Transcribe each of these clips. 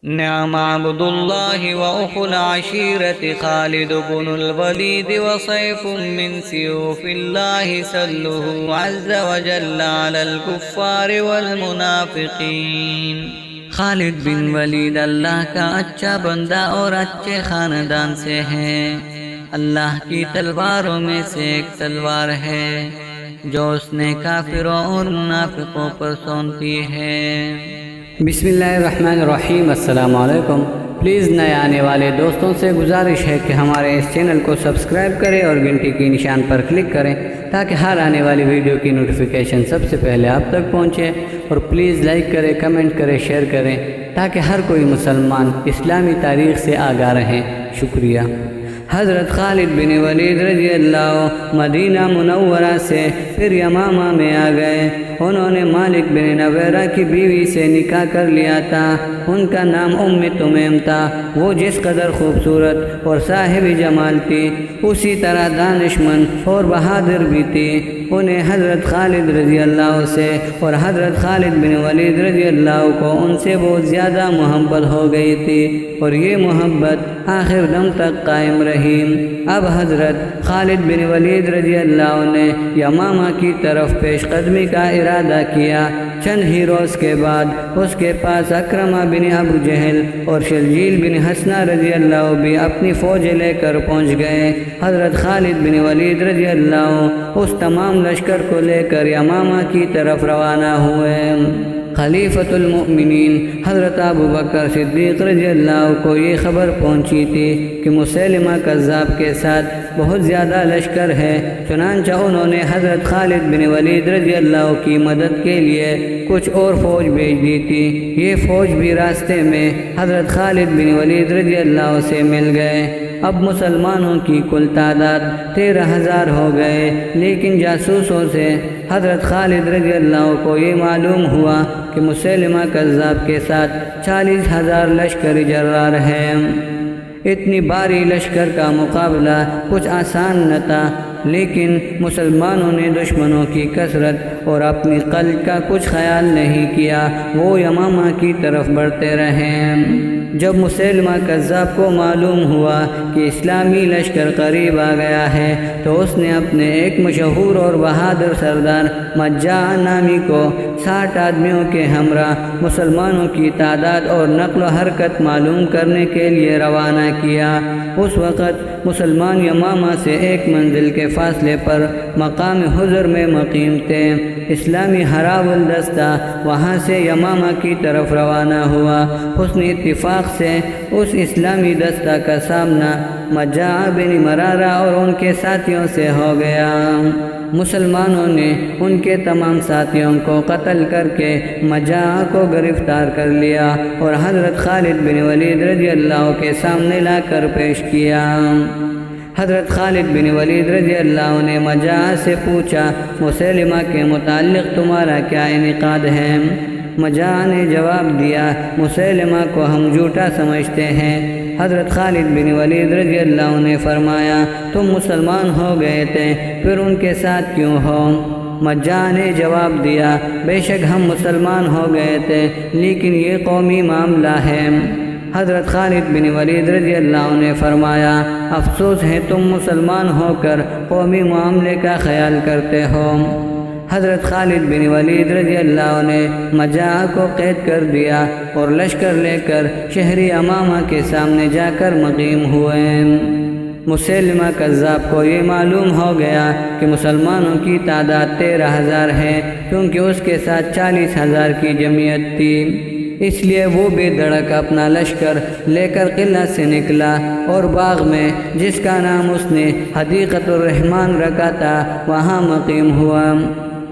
نعم عبد الله وأخو العشيرة خالد بن الوليد وسيف من سيوف الله سله عز وجل على الكفار والمنافقين۔ خالد بن ولید اللہ کا اچھا بندہ اور اچھے خاندان سے ہے۔ اللہ کی تلواروں میں سے ایک تلوار ہے جو اس نے کافروں اور منافقوں پر سونپی ہے۔ بسم اللہ الرحمن الرحیم۔ السلام علیکم۔ پلیز نئے آنے والے دوستوں سے گزارش ہے کہ ہمارے اس چینل کو سبسکرائب کریں اور گھنٹی کی نشان پر کلک کریں تاکہ ہر آنے والی ویڈیو کی نوٹیفیکیشن سب سے پہلے آپ تک پہنچے، اور پلیز لائک کریں، کمنٹ کریں، شیئر کریں تاکہ ہر کوئی مسلمان اسلامی تاریخ سے آگاہ رہیں۔ شکریہ۔ حضرت خالد بن ولید رضی اللہ مدینہ منورہ سے پھر یمامہ میں آ گئے۔ انہوں نے مالک بن نویرہ کی بیوی سے نکاح کر لیا تھا۔ ان کا نام ام تمیم تھا۔ وہ جس قدر خوبصورت اور صاحب جمال تھی، اسی طرح دانش مند اور بہادر بھی تھی۔ انہیں حضرت خالد رضی اللہ سے اور حضرت خالد بن ولید رضی اللہ کو ان سے بہت زیادہ محبت ہو گئی تھی، اور یہ محبت آخر دم تک قائم رہی۔ اب حضرت خالد بن ولید رضی اللہ نے یمامہ کی طرف پیش قدمی کا ارادہ کیا۔ چند ہی روز کے بعد اس کے پاس اکرمہ بن ابو جہل اور شرجیل بن حسنہ رضی اللہ بھی اپنی فوج لے کر پہنچ گئے۔ حضرت خالد بن ولید رضی اللہ اس تمام لشکر کو لے کر یمامہ کی طرف روانہ ہوئے۔ خلیفۃ المؤمنین حضرت ابو بکر صدیق رضی اللہ کو یہ خبر پہنچی تھی کہ مسیلمہ کذاب کے ساتھ بہت زیادہ لشکر ہے، چنانچہ انہوں نے حضرت خالد بن ولید رضی اللہ کی مدد کے لیے کچھ اور فوج بھیج دی تھی۔ یہ فوج بھی راستے میں حضرت خالد بن ولید رضی اللہ سے مل گئے۔ اب مسلمانوں کی کل تعداد 13,000 ہو گئے، لیکن جاسوسوں سے حضرت خالد رضی اللہ کو یہ معلوم ہوا کہ مسیلمہ کذاب کے ساتھ 40,000 لشکر جرار ہیں۔ اتنی باری لشکر کا مقابلہ کچھ آسان نہ تھا، لیکن مسلمانوں نے دشمنوں کی کثرت اور اپنی قلب کا کچھ خیال نہیں کیا۔ وہ یمامہ کی طرف بڑھتے رہے۔ جب مسیلمہ کذاب کو معلوم ہوا کہ اسلامی لشکر قریب آ گیا ہے تو اس نے اپنے ایک مشہور اور بہادر سردار مجاع نامی کو 60 آدمیوں کے ہمراہ مسلمانوں کی تعداد اور نقل و حرکت معلوم کرنے کے لیے روانہ کیا۔ اس وقت مسلمان یمامہ سے ایک منزل کے فاصلے پر مقام حضر میں مقیم تھے۔ اسلامی ہراول دستہ وہاں سے یمامہ کی طرف روانہ ہوا۔ حسن اتفاق سے اس اسلامی دستہ کا سامنا مجاع بن مرارہ اور ان کے ساتھیوں سے ہو گیا۔ مسلمانوں نے ان کے تمام ساتھیوں کو قتل کر کے مجاع کو گرفتار کر لیا اور حضرت خالد بن ولید رضی اللہ کے سامنے لا کر پیش کیا۔ حضرت خالد بن ولید رضی اللہ نے مجاع سے پوچھا، مسیلمہ کے متعلق تمہارا کیا انعقاد ہے؟ مجاع نے جواب دیا، مسیلمہ کو ہم جھوٹا سمجھتے ہیں۔ حضرت خالد بن ولید رضی اللہ نے فرمایا، تم مسلمان ہو گئے تھے، پھر ان کے ساتھ کیوں ہو؟ مجاع نے جواب دیا، بے شک ہم مسلمان ہو گئے تھے، لیکن یہ قومی معاملہ ہے۔ حضرت خالد بن ولید رضی اللہ نے فرمایا، افسوس ہے تم مسلمان ہو کر قومی معاملے کا خیال کرتے ہو۔ حضرت خالد بن ولید رضی اللہ نے مجاع کو قید کر دیا اور لشکر لے کر شہری یمامہ کے سامنے جا کر مقیم ہوئے۔ مسیلمہ کذاب کو یہ معلوم ہو گیا کہ مسلمانوں کی تعداد 13,000 ہے، کیونکہ اس کے ساتھ 40,000 کی جمعیت تھی۔ اس لیے وہ بے دھڑک اپنا لشکر لے کر قلعہ سے نکلا اور باغ میں، جس کا نام اس نے حدیقۃ الرحمن رکھا تھا، وہاں مقیم ہوا۔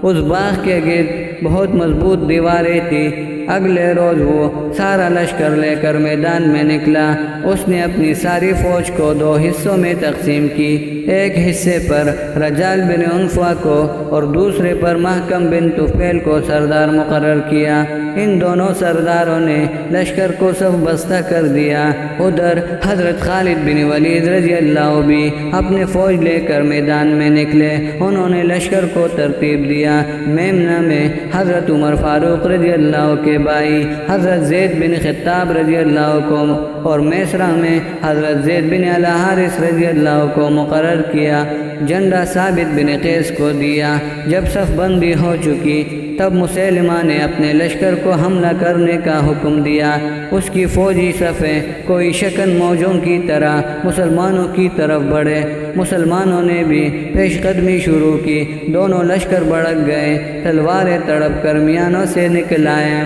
اس باغ کے گرد بہت مضبوط دیواریں تھیں۔ اگلے روز وہ سارا لشکر لے کر میدان میں نکلا۔ اس نے اپنی ساری فوج کو 2 حصوں میں تقسیم کی۔ ایک حصے پر رجال بن عنفہ کو اور دوسرے پر محکم بن طفیل کو سردار مقرر کیا۔ ان دونوں سرداروں نے لشکر کو سب بستہ کر دیا۔ ادھر حضرت خالد بن ولید رضی اللہ بھی اپنے فوج لے کر میدان میں نکلے۔ انہوں نے لشکر کو ترتیب دیا۔ میمنہ میں حضرت عمر فاروق رضی اللہ کے بھائی حضرت زید بن خطاب رضی اللہ کو اور میسرہ میں حضرت زید بن الحارث رضی اللہ کو مقرر کیا۔ جھنڈا ثابت بن قیس کو دیا۔ جب صف بندی ہو چکی تب مسیلمہ نے اپنے لشکر کو حملہ کرنے کا حکم دیا۔ اس کی فوجی صفیں کوئی شکن موجوں کی طرح مسلمانوں کی طرف بڑھے۔ مسلمانوں نے بھی پیش قدمی شروع کی۔ دونوں لشکر بڑک گئے، تلواریں تڑپ کر میانوں سے نکل آئے۔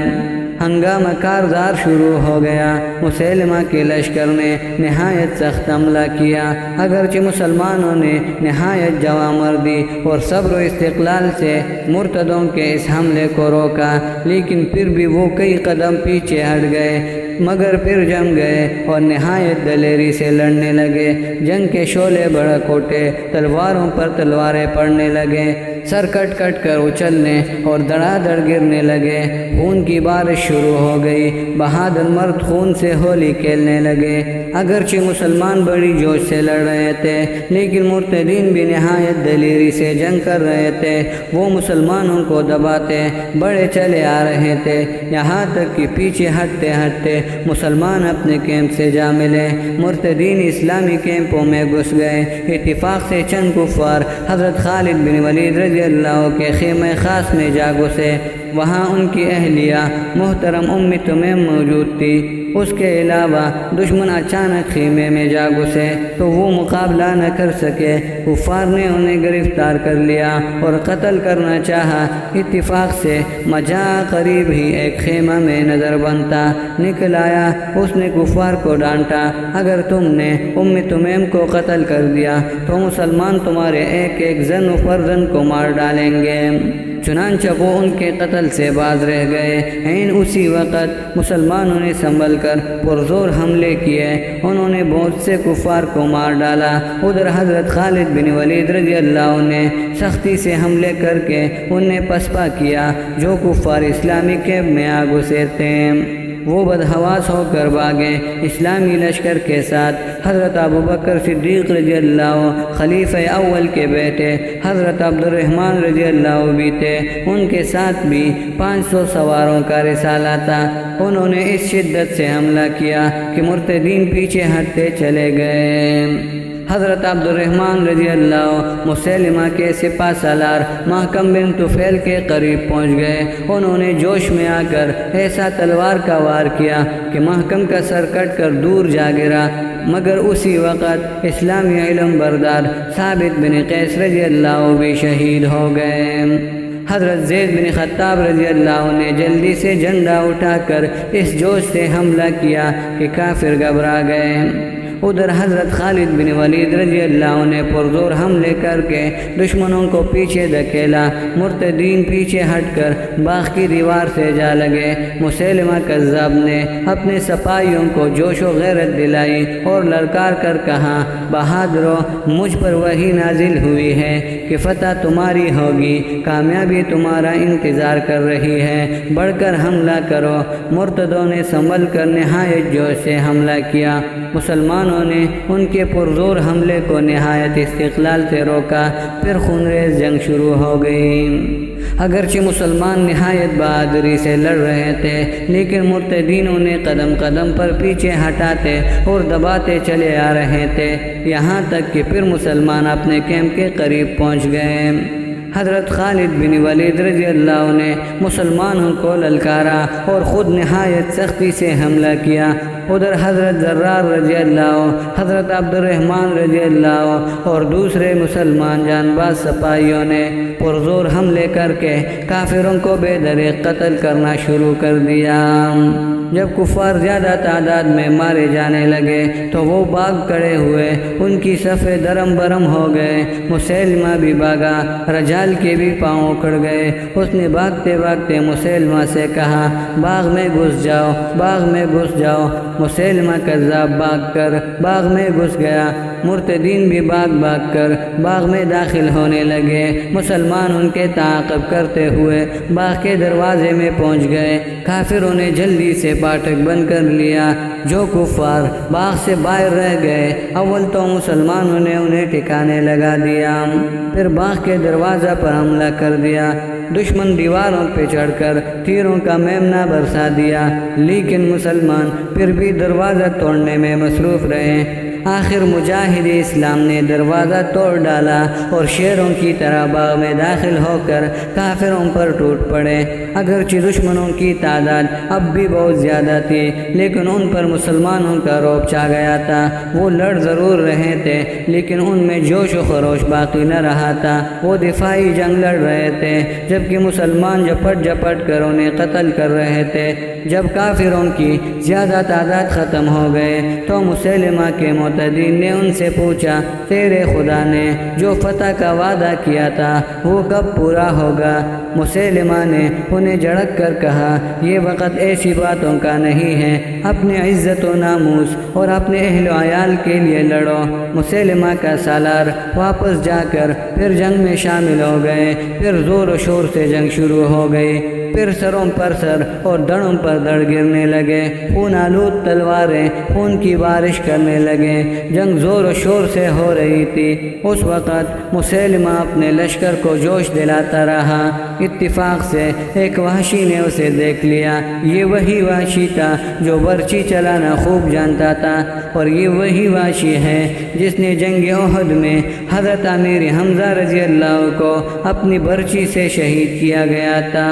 ہنگامہ کارزار شروع ہو گیا۔ مسیلمہ کے لشکر نے نہایت سخت حملہ کیا۔ اگرچہ مسلمانوں نے نہایت جوامردی اور صبر و استقلال سے مرتدوں کے اس حملے کو روکا، لیکن پھر بھی وہ کئی قدم پیچھے ہٹ گئے، مگر پھر جم گئے اور نہایت دلیری سے لڑنے لگے۔ جنگ کے شعلے بھڑک اٹھے، تلواروں پر تلواریں پڑنے لگے، سر کٹ کٹ کر اچھلنے اور دڑا دڑ گرنے لگے۔ خون کی بارش شروع ہو گئی۔ بہادر مرد خون سے ہولی کھیلنے لگے۔ اگرچہ مسلمان بڑی جوش سے لڑ رہے تھے، لیکن مرتدین بھی نہایت دلیری سے جنگ کر رہے تھے۔ وہ مسلمانوں کو دباتے بڑے چلے آ رہے تھے، یہاں تک کہ پیچھے ہٹتے ہٹتے مسلمان اپنے کیمپ سے جا ملے۔ مرتدین اسلامی کیمپوں میں گھس گئے۔ اتفاق سے چند کفار حضرت خالد بن ولید رضی اللہ کے خیمہ خاص میں جا گھسے۔ وہاں ان کی اہلیہ محترم ام تمیم موجود تھی۔ اس کے علاوہ دشمن اچانک خیمے میں جا گھسے تو وہ مقابلہ نہ کر سکے۔ کفار نے انہیں گرفتار کر لیا اور قتل کرنا چاہا۔ اتفاق سے مجا قریب ہی ایک خیمہ میں نظر بنتا نکل آیا۔ اس نے کفار کو ڈانٹا، اگر تم نے ام تمیم کو قتل کر دیا تو مسلمان تمہارے ایک ایک زن و فرزند کو مار ڈالیں گے۔ چنانچہ وہ ان کے قتل سے باز رہ گئے۔ اسی وقت مسلمانوں نے سنبھل کر پرزور حملے کیے۔ انہوں نے بہت سے کفار کو مار ڈالا۔ ادھر حضرت خالد بن ولید رضی اللہ نے سختی سے حملے کر کے انہیں پسپا کیا۔ جو کفار اسلامی کیمپ میں آ گھسے تھے وہ بدحواس ہو کر بھاگے۔ اسلامی لشکر کے ساتھ حضرت ابوبکر صدیق رضی اللہ خلیفہ اول کے بیٹے حضرت عبد الرحمن رضی اللہ بھی تھے۔ ان کے ساتھ بھی 500 سواروں کا رسالہ تھا۔ انہوں نے اس شدت سے حملہ کیا کہ مرتدین پیچھے ہٹتے چلے گئے۔ حضرت عبد الرحمن رضی اللہ مسیلمہ کے سپہ سالار محکم بن طفیل کے قریب پہنچ گئے۔ انہوں نے جوش میں آ کر ایسا تلوار کا وار کیا کہ محکم کا سر کٹ کر دور جا گرا، مگر اسی وقت اسلامی علم بردار ثابت بن قیس رضی اللہ بھی شہید ہو گئے۔ حضرت زید بن خطاب رضی اللہ نے جلدی سے جھنڈا اٹھا کر اس جوش سے حملہ کیا کہ کافر گھبرا گئے۔ ادھر حضرت خالد بن ولید رضی اللہ نے پرزور حملے کر کے دشمنوں کو پیچھے دھکیلا۔ مرتدین پیچھے ہٹ کر باغ کی دیوار سے جا لگے۔ مسیلمہ کذاب نے اپنے سپاہیوں کو جوش و غیرت دلائی اور للکار کر کہا، بہادرو، مجھ پر وحی نازل ہوئی ہے کہ فتح تمہاری ہوگی، کامیابی تمہارا انتظار کر رہی ہے، بڑھ کر حملہ کرو۔ مرتدوں نے سنبھل کر نہایت جوش سے حملہ کیا۔ مسلمانوں نے ان کے پرزور حملے کو نہایت استقلال سے روکا۔ پھر خونریز جنگ شروع ہو گئی۔ اگرچہ مسلمان نہایت بہادری سے لڑ رہے تھے، لیکن مرتدین انہیں قدم قدم پر پیچھے ہٹاتے اور دباتے چلے آ رہے تھے، یہاں تک کہ پھر مسلمان اپنے کیمپ کے قریب پہنچ گئے۔ حضرت خالد بن ولید رضی اللہ نے مسلمانوں کو للکارا اور خود نہایت سختی سے حملہ کیا۔ ادھر حضرت زرار رضی اللہ، حضرت عبد الرحمن رضی اللہ اور دوسرے مسلمان جان باز سپاہیوں نے پرزور حملے کر کے کافروں کو بے دریغ قتل کرنا شروع کر دیا۔ جب کفار زیادہ تعداد میں مارے جانے لگے تو وہ بھاگ کھڑے ہوئے، ان کی صفیں درم برم ہو گئے۔ مسیلمہ بھی بھاگا، رجال کے بھی پاؤں اکھڑ گئے۔ اس نے بھاگتے بھاگتے مسیلمہ سے کہا، باغ میں گھس جاؤ، باغ میں گھس جاؤ۔ مسیلمہ کذاب بھاگ کر باغ میں گھس گیا۔ مرتدین بھی بھاگ بھاگ کر باغ میں داخل ہونے لگے۔ مسلمان ان کے تعاقب کرتے ہوئے باغ کے دروازے میں پہنچ گئے۔ کافروں نے جلدی سے پھاٹک بند کر لیا۔ جو کفار باغ سے باہر رہ گئے، اول تو مسلمانوں نے انہیں ٹھکانے لگا دیا، پھر باغ کے دروازہ پر حملہ کر دیا۔ دشمن دیواروں پہ چڑھ کر تیروں کا میمنہ برسا دیا، لیکن مسلمان پھر بھی دروازہ توڑنے میں مصروف رہے۔ آخر مجاہد اسلام نے دروازہ توڑ ڈالا اور شیروں کی طرح باغ میں داخل ہو کر کافروں پر ٹوٹ پڑے۔ اگرچہ دشمنوں کی تعداد اب بھی بہت زیادہ تھی، لیکن ان پر مسلمانوں کا رعب چھا گیا تھا۔ وہ لڑ ضرور رہے تھے، لیکن ان میں جوش و خروش باقی نہ رہا تھا۔ وہ دفاعی جنگ لڑ رہے تھے، جبکہ مسلمان جھپٹ کر انہیں قتل کر رہے تھے۔ جب کافروں کی زیادہ تعداد ختم ہو گئے تو مسیلمہ کے معتدین نے ان سے پوچھا، تیرے خدا نے جو فتح کا وعدہ کیا تھا وہ کب پورا ہوگا؟ مسیلمہ نے انہیں جھڑک کر کہا، یہ وقت ایسی باتوں کا نہیں ہے، اپنے عزت و ناموس اور اپنے اہل و عیال کے لیے لڑو۔ مسیلمہ کا سالار واپس جا کر پھر جنگ میں شامل ہو گئے۔ پھر زور و شور سے جنگ شروع ہو گئی، پھر سروں پر سر اور دڑوں پر دڑ گرنے لگے، خون آلود تلواریں خون کی بارش کرنے لگے۔ جنگ زور و شور سے ہو رہی تھی۔ اس وقت مسیلمہ اپنے لشکر کو جوش دلاتا رہا۔ اتفاق سے ایک وحشی نے اسے دیکھ لیا۔ یہ وہی وحشی تھا جو برچی چلانا خوب جانتا تھا، اور یہ وہی وحشی ہے جس نے جنگ احد میں حضرت امیر حمزہ رضی اللہ کو اپنی برچی سے شہید کیا گیا تھا۔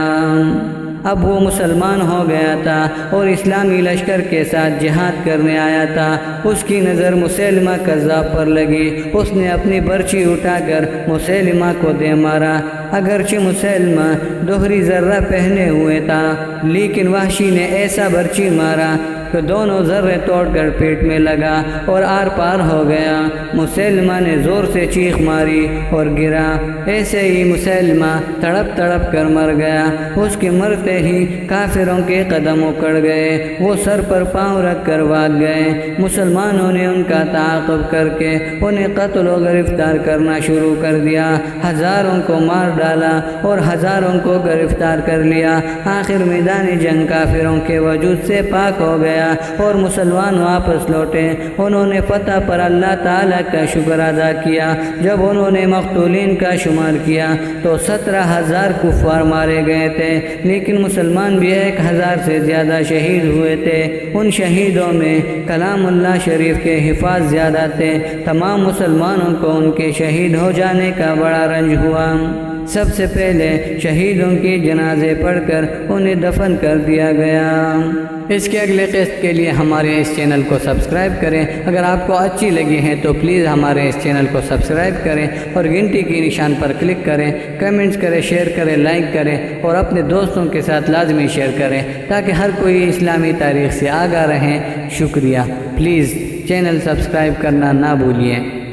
اب وہ مسلمان ہو گیا تھا اور اسلامی لشکر کے ساتھ جہاد کرنے آیا تھا۔ اس کی نظر مسیلمہ کذاب پر لگی۔ اس نے اپنی برچی اٹھا کر مسیلمہ کو دے مارا۔ اگرچہ مسیلمہ دوہری ذرہ پہنے ہوئے تھا، لیکن وحشی نے ایسا برچی مارا کہ دونوں ذرے توڑ کر پیٹ میں لگا اور آر پار ہو گیا۔ مسیلمہ نے زور سے چیخ ماری اور گرا۔ ایسے ہی مسیلمہ تڑپ کر مر گیا۔ اس کے مرتے ہی کافروں کے قدم اکڑ گئے۔ وہ سر پر پاؤں رکھ کر بھاگ گئے۔ مسلمانوں نے ان کا تعاقب کر کے انہیں قتل و گرفتار کرنا شروع کر دیا۔ ہزاروں کو مار ڈالا اور ہزاروں کو گرفتار کر لیا۔ آخر میدان جنگ کافروں کے وجود سے پاک ہو گیا اور مسلمان واپس لوٹے۔ انہوں نے فتح پر اللہ تعالیٰ کا شکر ادا کیا۔ جب انہوں نے مقتولین کا شمار کیا تو 17,000 کفار مارے گئے تھے، لیکن مسلمان بھی 1,000 سے زیادہ شہید ہوئے تھے۔ ان شہیدوں میں کلام اللہ شریف کے حفاظ زیادہ تھے۔ تمام مسلمانوں کو ان کے شہید ہو جانے کا بڑا رنج ہوا۔ سب سے پہلے شہیدوں کی جنازے پڑھ کر انہیں دفن کر دیا گیا۔ اس کے اگلے قسط کے لیے ہمارے اس چینل کو سبسکرائب کریں۔ اگر آپ کو اچھی لگی ہے تو پلیز ہمارے اس چینل کو سبسکرائب کریں اور گھنٹی کی نشان پر کلک کریں، کمنٹس کریں، شیئر کریں، لائک کریں اور اپنے دوستوں کے ساتھ لازمی شیئر کریں تاکہ ہر کوئی اسلامی تاریخ سے آگاہ رہیں۔ شکریہ۔ پلیز چینل سبسکرائب کرنا نہ بھولیے۔